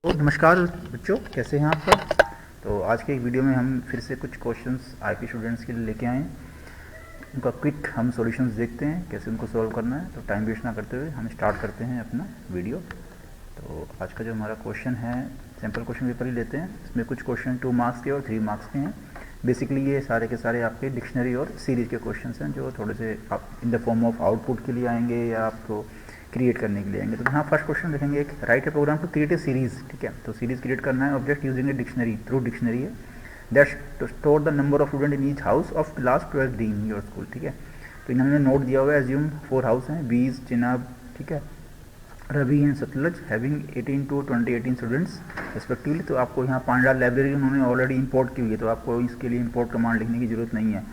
तो नमस्कार बच्चों, कैसे हैं आप सब। तो आज के एक वीडियो में हम फिर से कुछ क्वेश्चंस आईपी स्टूडेंट्स के लिए लेके आए हैं। उनका क्विक हम सॉल्यूशंस देखते हैं कैसे उनको सॉल्व करना है। तो टाइम वेस्ट ना करते हुए हम स्टार्ट करते हैं अपना वीडियो। तो आज का जो हमारा क्वेश्चन है, सैम्पल क्वेश्चन पेपर ही लेते हैं। इसमें कुछ क्वेश्चन 2 मार्क्स के और 3 मार्क्स के हैं। बेसिकली ये सारे के सारे आपके डिक्शनरी और सीरीज़ के क्वेश्चंस हैं, जो थोड़े से आप in the form of output के लिए आएंगे या आपको क्रिएट करने के लिए आएंगे। तो यहाँ फर्स्ट क्वेश्चन देखेंगे, एक write a program to create a series. ठीक है, तो सीरीज क्रिएट करना है, object using a dictionary, through dictionary है that to store the number of student in each house of class 12 D in your school. ठीक है, तो इन्होंने नोट दिया हुआ है, एज्यूम 4 हाउस हैं, बीज, चिनाब, ठीक है, Ravi and Sutlej, having 18 to 18 students respectively. तो आपको यहाँ पांडा लाइब्रेरी उन्होंने ऑलरेडी इंपोर्ट की हुई है, तो आपको इसके लिए इंपोर्ट कमांड लिखने की जरूरत नहीं है।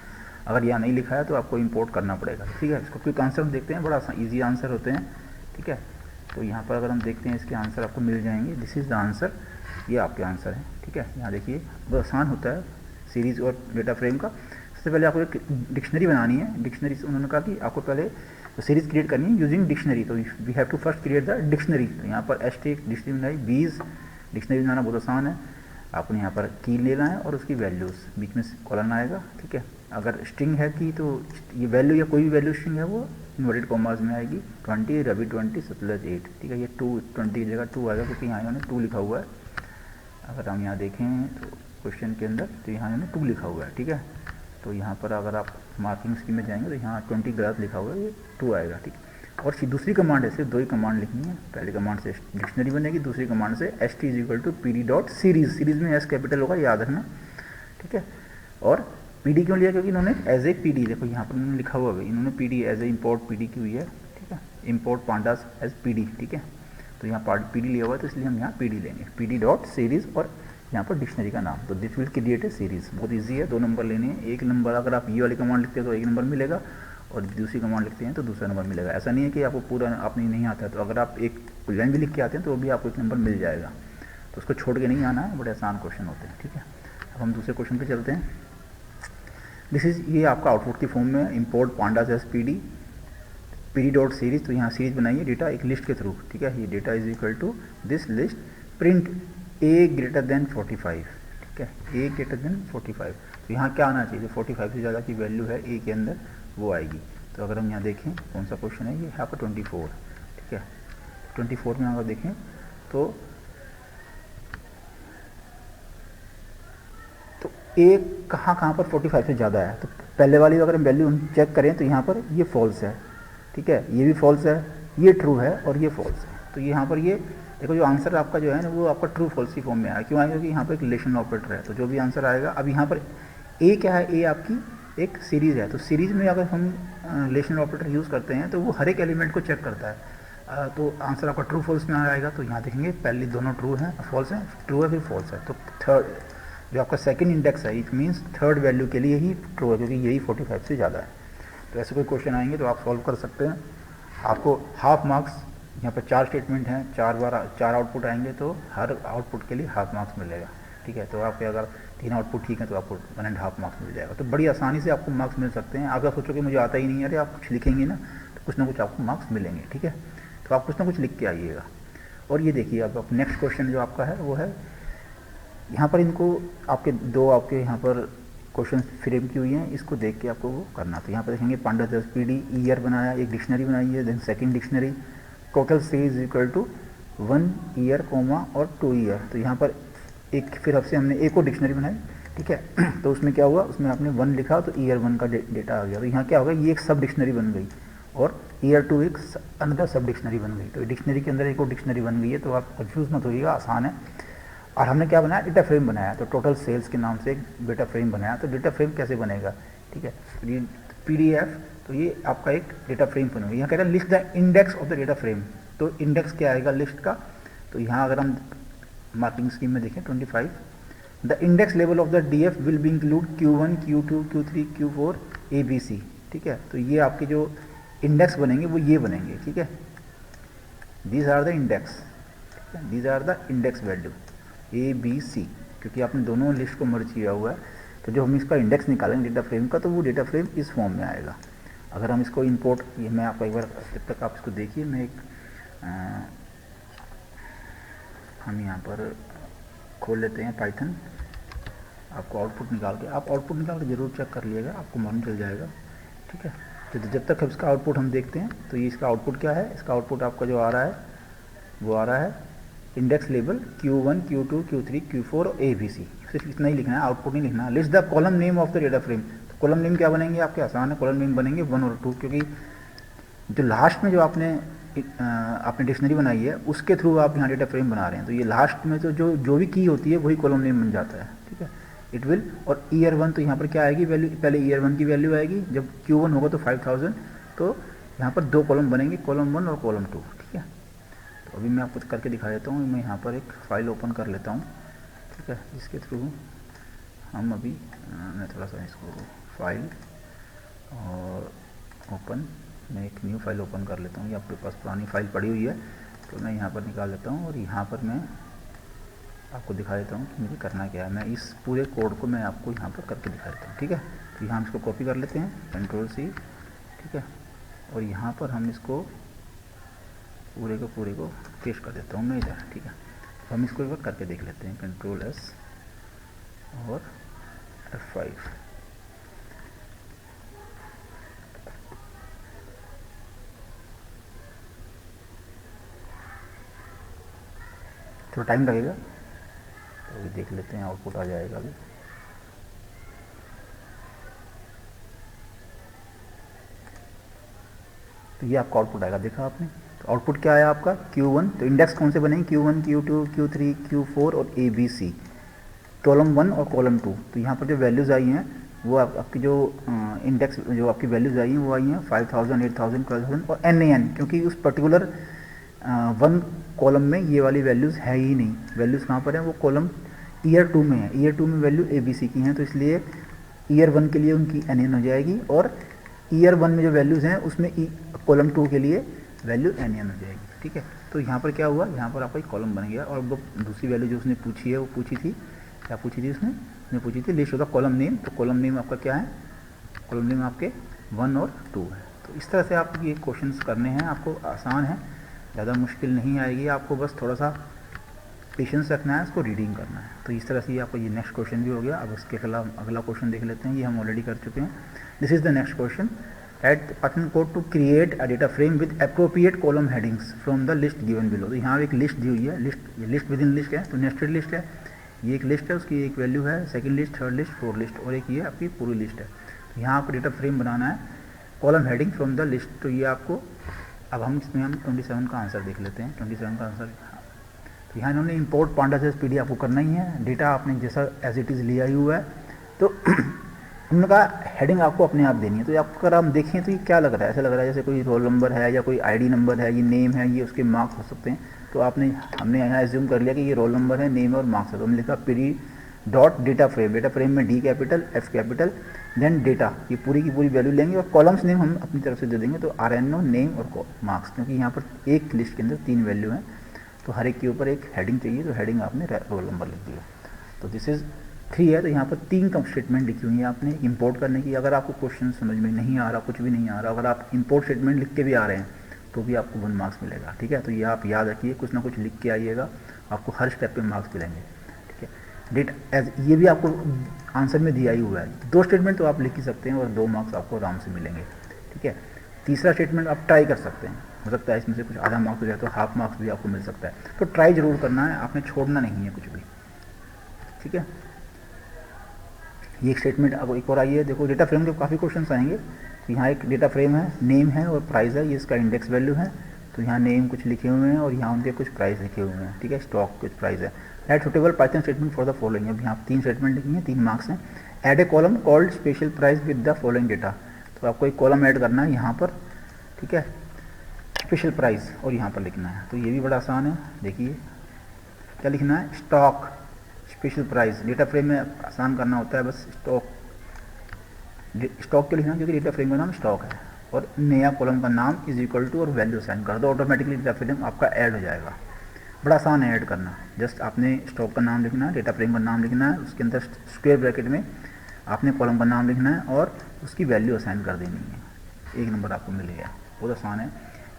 अगर यहाँ नहीं लिखा है तो आपको इंपोर्ट करना पड़ेगा। ठीक है, इसको क्विक आंसर देखते हैं, बड़ा ईजी आंसर होते हैं। ठीक है, तो यहाँ पर अगर हम देखते हैं इसके आंसर आपको मिल जाएंगे। दिस इज़ द आंसर, ये आपके आंसर है। ठीक है, यहाँ देखिए बहुत आसान होता है सीरीज़ और डेटा फ्रेम का। सबसे पहले आपको एक डिक्शनरी बनानी है। डिक्शनरी से उन्होंने कहा कि आपको पहले तो सीरीज़ क्रिएट करनी है यूजिंग डिक्शनरी। तो we have to first create the dictionary. तो यहाँ पर डिक्शनरी बनाई, बीज डिक्शनरी बनाना बहुत आसान है। आपने यहाँ पर की लेना है और उसकी वैल्यूज़ बीच में कॉलन आएगा। ठीक है, अगर स्ट्रिंग है की तो ये वैल्यू या कोई भी वैल्यू स्ट्रिंग है वो इन्वर्टेड कॉमास में आएगी। 20, रवि 20, सतलज 8। ठीक है, ये 20 की जगह 2 आएगा क्योंकि यहाँ इन्होंने 2 लिखा हुआ है। अगर हम यहाँ देखें तो क्वेश्चन के अंदर तो यहाँ इन्होंने 2 लिखा हुआ है। ठीक है, तो यहाँ पर अगर आप मार्किंग स्कीम में जाएंगे तो यहाँ 20 गलत लिखा हुआ है, ये 2 आएगा। ठीक है, और दूसरी कमांड है, सिर्फ 2 ही कमांड लिखनी है। पहली कमांड से डिक्शनरी बनेगी, दूसरी कमांड से st=pd.series। सीरीज में एस कैपिटल होगा, याद रखना। ठीक है, और पीडी क्यों लिया, क्योंकि इन्होंने एज ए पीडी, देखो यहाँ पर इन्होंने लिखा हुआ है, इन्होंने PD as a import PD की हुई है। ठीक है, इम्पोर्ट पांडास एज पीडी। ठीक है, तो यहाँ पीडी लिया हुआ है तो इसलिए हम यहाँ पीडी लेंगे, pd.series और यहाँ पर डिक्शनरी का नाम। तो this will create a series. बहुत ईजी है, 2 नंबर लेने हैं। एक नंबर अगर आप ये वाली कमांड लिखते हैं तो 1 नंबर मिलेगा, और दूसरी कमांड लिखते हैं तो दूसरा नंबर मिलेगा। ऐसा नहीं है कि आपको पूरा आपने नहीं आता है, तो अगर आप एक लाइन भी लिख के आते हैं तो वो भी आपको 1 नंबर मिल जाएगा। तो उसको छोड़ के नहीं आना है, बड़े आसान क्वेश्चन होते हैं। ठीक है, अब हम दूसरे क्वेश्चन पर चलते हैं। दिस इज, ये आपका आउटपुट की फॉर्म में इम्पोर्ट पांडास एस pd.series। तो यहाँ सीरीज बनाइए डेटा एक लिस्ट के थ्रू। ठीक है, ये data is equal to this list, print a 45। ठीक है, a 45। तो यहाँ क्या आना चाहिए, 45 से ज़्यादा की वैल्यू है a के अंदर वो आएगी। तो अगर हम यहाँ देखें कौन सा क्वेश्चन है, ये है आपका 24। ठीक है, 24 में अगर देखें तो ए कहाँ पर 45 से ज़्यादा है। तो पहले वाली अगर हम वैल्यू चेक करें तो यहाँ पर ये फॉल्स है। ठीक है, ये भी फॉल्स है, ये ट्रू है और ये फॉल्स है। तो यहाँ पर ये देखो, जो आंसर आपका जो है ना वो आपका ट्रू फॉल्स की फॉर्म में आया। क्यों आएगा, क्योंकि यहाँ पर एक रिलेशन ऑपरेटर है। तो जो भी आंसर आएगा, अब यहाँ पर ए क्या है, ए आपकी एक सीरीज़ है। तो सीरीज़ में अगर हम रिलेशन ऑपरेटर यूज़ करते हैं तो वो हर एक एलिमेंट को चेक करता है। तो आंसर आपका ट्रू फॉल्स में आएगा। तो यहाँ देखेंगे पहले दोनों ट्रू हैं, फॉल्स हैं, ट्रू है फिर फॉल्स है। तो थर्ड जो आपका सेकंड इंडेक्स है, इट मीन्स थर्ड वैल्यू के लिए ही ट्रू है, क्योंकि यही 45 से ज़्यादा है। तो ऐसे कोई क्वेश्चन आएंगे तो आप सॉल्व कर सकते हैं। आपको हाफ मार्क्स, यहाँ पर 4 स्टेटमेंट हैं, 4 आउटपुट आएंगे तो हर आउटपुट के लिए हाफ मार्क्स मिलेगा। ठीक है, तो आपके अगर 3 आउटपुट ठीक है तो आपको 1.5 मार्क्स मिल जाएगा। तो बड़ी आसानी से आपको मार्क्स मिल सकते हैं। अगर सोचो कि मुझे आता ही नहीं है, अरे आप कुछ लिखेंगे ना तो कुछ आपको मार्क्स मिलेंगे। ठीक है, तो आप कुछ ना कुछ लिख के आइएगा। और ये देखिए, अब नेक्स्ट क्वेश्चन जो आपका है वो है, यहाँ पर इनको आपके 2 आपके यहाँ पर क्वेश्चन फ्रेम की हुई हैं, इसको देख के आपको वो करना। तो यहाँ पर देखेंगे पांडा 10 पीडी, ईयर बनाया, एक डिक्शनरी बनाई है, then second dictionary, total series equal to 1 year comma और 2 ईयर। तो यहाँ पर एक फिर आपसे हमने एक और डिक्शनरी बनाई। ठीक है, तो उसमें क्या हुआ, उसमें आपने 1 लिखा तो ईयर 1 का डेटा आ गया। तो यहाँ क्या होगा, ये एक सब डिक्शनरी बन गई और ईयर 2 एक अनदर सब डिक्शनरी बन गई। तो डिक्शनरी के अंदर एक और डिक्शनरी बन गई है। तो आप कन्फ्यूज़ मत होइएगा, आसान है। और हमने क्या बनाया, डेटा फ्रेम बनाया। तो टोटल सेल्स के नाम से एक डेटा फ्रेम बनाया। तो डेटा फ्रेम कैसे बनेगा, ठीक है, ये PDF, तो ये आपका एक डेटा फ्रेम बनेगा। यहाँ कह रहा है list the index of the data frame. तो इंडेक्स क्या आएगा लिस्ट का, तो यहाँ अगर हम मार्किंग स्कीम में देखें 25, the index level of the DF will be include Q1, Q2, Q3, Q4, ABC। ठीक है, तो ये आपके जो इंडेक्स बनेंगे वो ये बनेंगे। ठीक है, these are the index, these are the index value ABC, क्योंकि आपने दोनों लिस्ट को मर्ज किया हुआ है। तो जो हम इसका इंडेक्स निकालेंगे डेटा फ्रेम का, तो वो डेटा फ्रेम इस फॉर्म में आएगा। अगर हम इसको इंपोर्ट, ये मैं आपको एक बार, जब तक आप इसको देखिए, मैं एक हम यहाँ पर खोल लेते हैं पाइथन। आपको आउटपुट निकाल के, आप आउटपुट निकाल के ज़रूर चेक कर लिएगा, आपको मालूम चल जाएगा। ठीक है, तो जब तक इसका आउटपुट हम देखते हैं, तो ये इसका आउटपुट क्या है, इसका आउटपुट आपका जो आ रहा है वो आ रहा है index label Q1, Q2, Q3, Q4 और ABC। सिर्फ इतना ही लिखना है, आउटपुट नहीं लिखना है। List the column name of the data frame. तो कॉलम नेम क्या बनेंगे आपके, आसान है, कॉलम नेम बनेंगे 1 और 2, क्योंकि जो लास्ट में जो आपने डिक्शनरी बनाई है उसके थ्रू आप यहाँ डेटा फ्रेम बना रहे हैं, तो ये लास्ट में तो जो भी की होती है वही कॉलम नेम बन जाता है। ठीक है, इट विल, और ईयर 1 तो यहाँ पर क्या आएगी वैल्यू, पहले ईयर 1 की वैल्यू आएगी, जब Q1 होगा तो 5000, तो यहाँ पर 2 कॉलम बनेंगे, कॉलम 1 और कॉलम 2। ठीक है, तो अभी मैं आपको करके दिखा देता हूँ। मैं यहाँ पर एक फ़ाइल ओपन कर लेता हूँ। ठीक है, जिसके थ्रू हम अभी, मैं थोड़ा सा इसको फाइल और ओपन, मैं एक न्यू फाइल ओपन कर लेता हूँ। ये आपके पास पुरानी फाइल पड़ी हुई है, तो मैं यहाँ पर निकाल लेता हूँ और यहाँ पर मैं आपको दिखा देता हूँ कि मुझे करना क्या है। मैं इस पूरे कोड को मैं आपको यहाँ पर करके दिखा देता हूँ। ठीक है, तो यहाँ हम इसको कॉपी कर लेते हैं, Ctrl+C। ठीक है, और यहाँ पर हम इसको पूरे को पेस्ट कर देता हूँ मैं इधर। ठीक है, तो हम इसको एक बार करके देख लेते हैं, Ctrl+S और F5। थोड़ा टाइम लगेगा, तो अभी देख लेते हैं, आउटपुट आ जाएगा अभी। तो ये आपका आउटपुट आएगा, देखा आपने। तो आउटपुट क्या आया आपका Q1, तो इंडेक्स कौन से बनेंगे, Q1, Q2, Q3, Q4 और ABC, कॉलम 1 और कॉलम 2। तो यहाँ पर जो वैल्यूज़ आई हैं वो आपकी जो इंडेक्स, जो आपकी वैल्यूज़ आई हैं वो आई हैं 5000, 8000, 12000 और NAN, क्योंकि उस पर्टिकुलर 1 कॉलम में ये वाली वैल्यूज़ है ही नहीं। वैल्यूज़ कहाँ पर हैं, वो कॉलम ईयर 2 में है, ईयर 2 में वैल्यू ABC की हैं, तो इसलिए ईयर 1 के लिए उनकी NAN हो जाएगी, और ईयर 1 में जो वैल्यूज़ हैं उसमें कॉलम 2 के लिए वैल्यू NAN हो जाएगी। ठीक है, तो यहाँ पर क्या हुआ, यहाँ पर आपका एक कॉलम बन गया। और वो दूसरी वैल्यू जो उसने पूछी है, वो पूछी थी, क्या पूछी थी उसने पूछी थी list of the column name. तो कॉलम नेम आपका क्या है, कॉलम नेम आपके 1 और 2 है। तो इस तरह से आपको ये क्वेश्चंस करने हैं, आपको आसान है, ज़्यादा मुश्किल नहीं आएगी, आपको बस थोड़ा सा पेशेंस रखना है, इसको रीडिंग करना है। तो इस तरह से आपको ये नेक्स्ट क्वेश्चन भी हो गया। अब इसके खिलाफ अगला क्वेश्चन देख लेते हैं, ये हम ऑलरेडी कर चुके हैं। This is the next question, at Python code to create a data frame with appropriate column headings from the list given below. तो यहाँ एक लिस्ट दी हुई है, लिस्ट, ये लिस्ट विद इन लिस्ट है, तो नेस्टेड लिस्ट है, ये एक लिस्ट है, उसकी एक वैल्यू है, second list, third list, fourth list, और एक ये आपकी पूरी लिस्ट है। तो यहाँ आपको डेटा फ्रेम बनाना है, column heading from the list. तो ये आपको, अब हम इसमें 27 का आंसर देख लेते हैं। 27 का आंसर, तो यहाँ इन्होंने इंपोर्ट पांडास PD आपको करना ही है, डेटा आपने जैसा एज इट इज़ लिया ही हुआ है। तो उन्होंने कहा हेडिंग आपको अपने आप देनी है। तो आपको अगर हम देखें तो ये क्या लग रहा है, ऐसा लग रहा है जैसे कोई रोल नंबर है या कोई ID नंबर है, ये नेम है, ये उसके मार्क्स हो सकते हैं। तो हमने यहाँ एज्यूम कर लिया कि ये रोल नंबर है, नेम है और मार्क्स है। तो हमने लिखा PD dot data frame, data frame में D capital, F capital, then data, ये पूरी की पूरी वैल्यू लेंगे और कॉलम्स नेम हम अपनी तरफ से दे देंगे। तो RNO, नेम और मार्क्स, क्योंकि यहाँ पर एक लिस्ट के अंदर 3 वैल्यू हैं, तो हर एक के ऊपर एक हेडिंग चाहिए, तो हेडिंग आपने रोल नंबर लिख दिया। तो दिस इज़ 3 है, तो यहाँ पर 3 कम स्टेटमेंट लिखी हुई है आपने इंपोर्ट करने की। अगर आपको क्वेश्चन समझ में नहीं आ रहा, कुछ भी नहीं आ रहा, अगर आप इंपोर्ट स्टेटमेंट लिख के भी आ रहे हैं तो भी आपको 1 मार्क्स मिलेगा। ठीक है, तो ये आप याद रखिए, कुछ ना कुछ लिख के आइएगा, आपको हर स्टेप पे मार्क्स मिलेंगे। ठीक है, डेट एज ये भी आपको आंसर में दिया ही हुआ है। 2 स्टेटमेंट तो आप लिख ही सकते हैं और 2 मार्क्स आपको आराम से मिलेंगे। ठीक है, तीसरा स्टेटमेंट आप ट्राई कर सकते हैं, हो सकता है इसमें से कुछ आधा मार्क्स हो जाए, तो हाफ मार्क्स भी आपको मिल सकता है। तो ट्राई जरूर करना है, आपने छोड़ना नहीं है कुछ भी। ठीक है, ये एक स्टेटमेंट। अब एक और आइए, देखो डेटा फ्रेम के काफ़ी क्वेश्चन आएंगे। तो यहाँ एक डेटा फ्रेम है, नेम है और प्राइस है, ये इसका इंडेक्स वैल्यू है। तो यहाँ नेम कुछ लिखे हुए हैं और यहाँ उनके कुछ प्राइस लिखे हुए हैं। ठीक है, स्टॉक कुछ प्राइस है। Add suitable Python statement for the following, अब यहाँ 3 स्टेटमेंट लिखी हैं, 3 मार्क्स हैं। Add a column called special price with the following data, तो आपको एक कॉलम ऐड करना है यहाँ पर। ठीक है, स्पेशल प्राइस और यहाँ पर लिखना है। तो ये भी बड़ा आसान है, देखिए क्या लिखना है, stock special price. Data frame में आसान करना होता है बस, स्टॉक क्यों लिखना, क्योंकि डेटा फ्रेम का नाम स्टॉक है। और नया कॉलम का नाम इज इक्वल टू और वैल्यू साइन कर दो, ऑटोमेटिकली डेटा फ्रेम आपका ऐड हो जाएगा। बड़ा आसान है ऐड करना, जस्ट आपने स्टॉक का नाम लिखना है, डेटा फ्रेम का नाम लिखना है, उसके अंदर स्क्वायर ब्रैकेट में आपने कॉलम का नाम लिखना है और उसकी वैल्यू असाइन कर देनी है, 1 नंबर आपको मिलेगा। बहुत आसान है।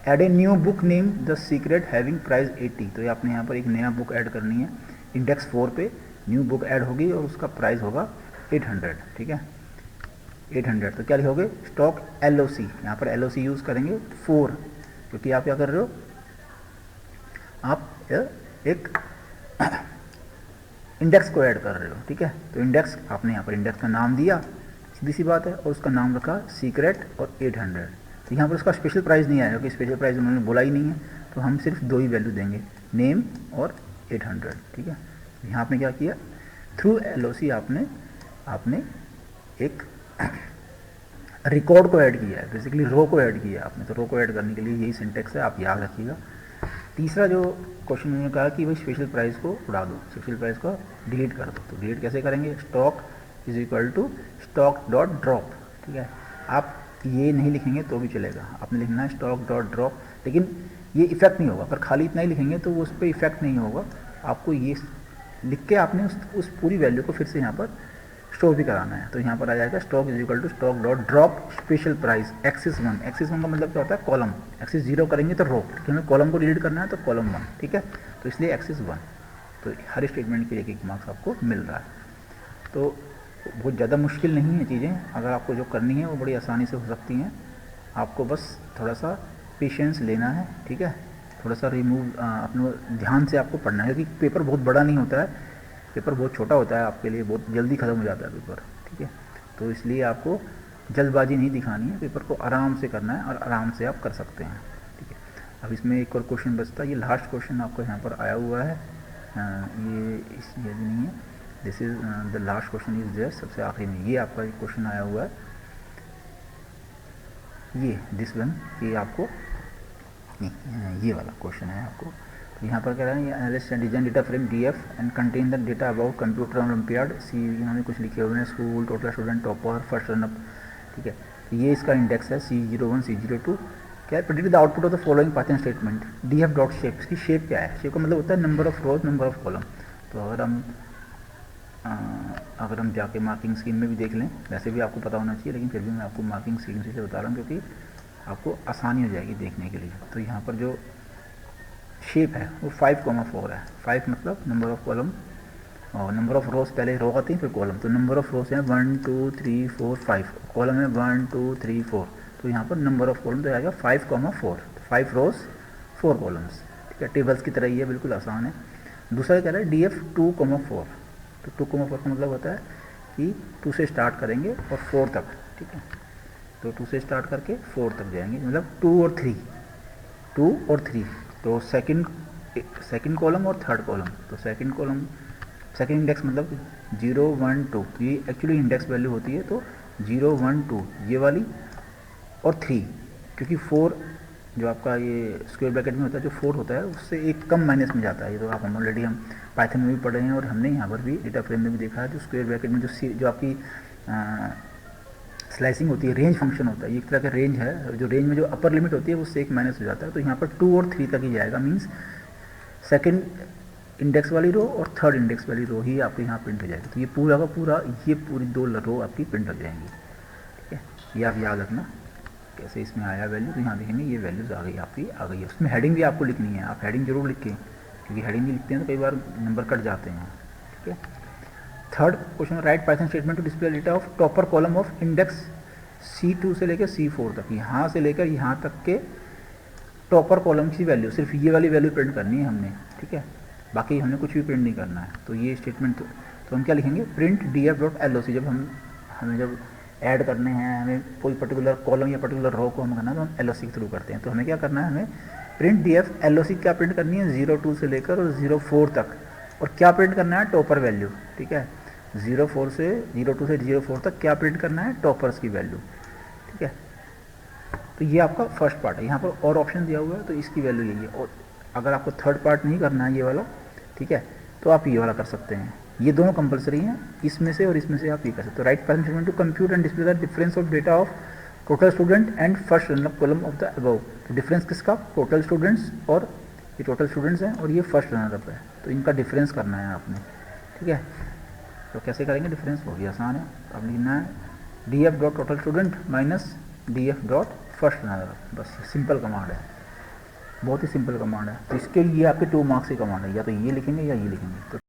Add a new book name the secret having price 80। तो ये आपने यहाँ पर एक नया बुक ऐड करनी है, इंडेक्स 4 पे न्यू बुक ऐड होगी और उसका प्राइस होगा 800, ठीक है 800। तो क्या लिखोगे, स्टॉक LOC, यहाँ पर LOC यूज़ करेंगे 4, क्योंकि आप क्या कर रहे हो, आप एक इंडेक्स को ऐड कर रहे हो, ठीक है। तो इंडेक्स आपने यहाँ पर इंडेक्स का नाम दिया, सीधी सी बात है, और उसका नाम रखा सीक्रेट और 800। तो यहाँ पर उसका स्पेशल प्राइस नहीं आया, क्योंकि स्पेशल प्राइस उन्होंने बोला ही नहीं है, तो हम सिर्फ 2 ही वैल्यू देंगे, नेम और 800, ठीक है। यहाँ आपने क्या किया, थ्रू LOC आपने एक रिकॉर्ड को ऐड किया है, बेसिकली रो को ऐड किया है आपने। तो रो को ऐड करने के लिए यही सिंटेक्स है, आप याद रखिएगा। तीसरा जो क्वेश्चन मैंने कहा कि भाई स्पेशल प्राइस को उड़ा दो, स्पेशल प्राइस को डिलीट कर दो। तो डिलीट कैसे करेंगे, stock is equal to stock dot drop, ठीक है। आप ये नहीं लिखेंगे तो भी चलेगा, आपने लिखना है स्टॉक डॉट ड्रॉप, लेकिन ये इफेक्ट नहीं होगा। अगर खाली इतना ही लिखेंगे तो वो उस पर इफेक्ट नहीं होगा, आपको ये लिख के आपने उस पूरी वैल्यू को फिर से यहाँ पर स्टोर भी कराना है। तो यहाँ पर आ जाएगा stock is equal to stock dot drop special price axis 1। Axis 1 का मतलब क्या होता है, कॉलम। एक्सिस 0 करेंगे तो रो, क्योंकि हमें कॉलम को डिलीट करना है, तो कॉलम 1, ठीक है। तो इसलिए एक्सिस 1। तो हर स्टेटमेंट के एक मार्क्स आपको मिल रहा है। तो बहुत ज़्यादा मुश्किल नहीं है चीज़ें, अगर आपको जो करनी है वो बड़ी आसानी से हो सकती हैं। आपको बस थोड़ा सा पेशेंस लेना है, ठीक है। थोड़ा सा अपने ध्यान से आपको पढ़ना है, क्योंकि पेपर बहुत बड़ा नहीं होता है, पेपर बहुत छोटा होता है, आपके लिए बहुत जल्दी ख़त्म हो जाता है पेपर, ठीक है। तो इसलिए आपको जल्दबाजी नहीं दिखानी है, पेपर को आराम से करना है और आराम से आप कर सकते हैं, ठीक है। अब इसमें एक और क्वेश्चन बचता है, ये लास्ट क्वेश्चन आपको यहाँ पर आया हुआ है, ये भी नहीं है, this is the last question is there, सबसे आखिरी में ये आपका एक क्वेश्चन आया हुआ है, ये दिस वन, ये आपको ये वाला क्वेश्चन है आपको। यहाँ पर कह रहे हैं analyst and design data frame DF and contain the data about computer olympiad C, इन्होंने कुछ लिखे हुए हैं, school, total student, topper, first runup, ठीक है। तो ये इसका इंडेक्स है C01 C02। क्या है, predict the output of the following Python statement, DF dot shape. इसकी शेप क्या है, शेप का मतलब होता है number of rose, number of column. तो अगर हम जाके मार्किंग स्कीम में भी देख लें, वैसे भी आपको पता होना चाहिए, लेकिन फिर भी मैं आपको मार्किंग स्कीम से बता रहा हूँ, क्योंकि आपको आसानी हो जाएगी देखने के लिए। तो यहाँ पर जो शेप है वो 5,4 है। 5 मतलब नंबर ऑफ कॉलम, और नंबर ऑफ रोज पहले रो आती है फिर कॉलम। तो नंबर ऑफ रोज है 1 2 3 4 5, कॉलम है 1 2 3 4। तो यहाँ पर नंबर ऑफ कॉलम तो आएगा 5,4, 5 रोज 4 कॉलम्स, ठीक है। टेबल्स की तरह ही है, बिल्कुल आसान है। दूसरा कह रहा है DF 2,4। तो 2,4 का मतलब होता है कि 2 से स्टार्ट करेंगे और 4 तक, ठीक है। तो 2 से स्टार्ट करके 4 तक जाएंगे, मतलब 2 और 3, 2 और 3। तो सेकंड कॉलम और थर्ड कॉलम। तो सेकंड कॉलम, सेकंड इंडेक्स मतलब 0 1 2, ये एक्चुअली इंडेक्स वैल्यू होती है। तो 0 1 2 ये वाली और 3, क्योंकि 4 जो आपका ये स्क्वायर ब्रैकेट में होता है, जो 4 होता है उससे एक कम माइनस में जाता है। ये तो आप ऑलरेडी हम पाइथन में भी पढ़े हैं, और हमने यहाँ पर भी डेटा फ्रेम में भी देखा है। जो स्क्वायर ब्रैकेट में जो आपकी स्लाइसिंग होती है, रेंज फंक्शन होता है, ये एक तरह का रेंज है, जो रेंज में जो अपर लिमिट होती है उससे एक माइनस हो जाता है। तो यहाँ पर 2 और 3 तक ही जाएगा, मीन्स सेकंड इंडेक्स वाली रो और थर्ड इंडेक्स वाली रो ही आपके यहाँ प्रिंट हो जाएगी। तो ये पूरा का पूरा, ये पूरी 2 रो आपकी प्रिंट हो जाएंगी, ठीक है। ये आप याद रखना कैसे इसमें आया वैल्यू। तो यहाँ देखेंगे ये वैल्यूज़ आ गई आपकी, आ गई है। उसमें हेडिंग भी आपको लिखनी है, आप हेडिंग जरूर लिखें, क्योंकि हेडिंग नहीं लिखते हैं तो कई बार नंबर कट जाते हैं, ठीक है। Third question, write Python statement to display data of topper column of index C2 से लेकर C4 तक, यहाँ से लेकर यहाँ तक के टॉपर कॉलम की वैल्यू, सिर्फ ये वाली वैल्यू प्रिंट करनी है हमने, ठीक है। बाकी हमने कुछ भी प्रिंट नहीं करना है। तो ये स्टेटमेंट तो हम क्या लिखेंगे, प्रिंट DF डॉट LOC। जब हमें जब ऐड करने हैं, हमें कोई पर्टिकुलर कॉलम या पर्टिकुलर रो को हम करना है तो हम LOC के थ्रू करते हैं। तो हमें क्या करना है, हमें प्रिंट DF LOC क्या प्रिंट करनी है, 02 से लेकर और 04 तक। और क्या प्रिंट करना है, टॉपर वैल्यू, ठीक है। 02 से 04 तक क्या प्रिंट करना है, टॉपर्स की वैल्यू, ठीक है। तो ये आपका फर्स्ट पार्ट है। यहाँ पर और ऑप्शन दिया हुआ है तो इसकी वैल्यू यही है। और अगर आपको थर्ड पार्ट नहीं करना है ये वाला, ठीक है, तो आप ये वाला कर सकते हैं। ये दोनों कंपलसरी हैं, इसमें से और इसमें से आप ये कर सकते हो। Write Python statement to compute and display the difference of data of total student and first runner up column of the above. तो डिफरेंस किसका, टोटल स्टूडेंट्स, और ये टोटल स्टूडेंट्स हैं और ये फर्स्ट रनअप है। तो इनका डिफरेंस करना है आपने, ठीक है। तो कैसे करेंगे डिफरेंस, वो भी आसान है। अब लिखना है DF dot total student minus DF dot first runner, बस सिंपल कमांड है। बहुत ही सिंपल कमांड है। तो इसके ये आपके 2 मार्क्स की कमांड है, या तो ये लिखेंगे या ये लिखेंगे। तो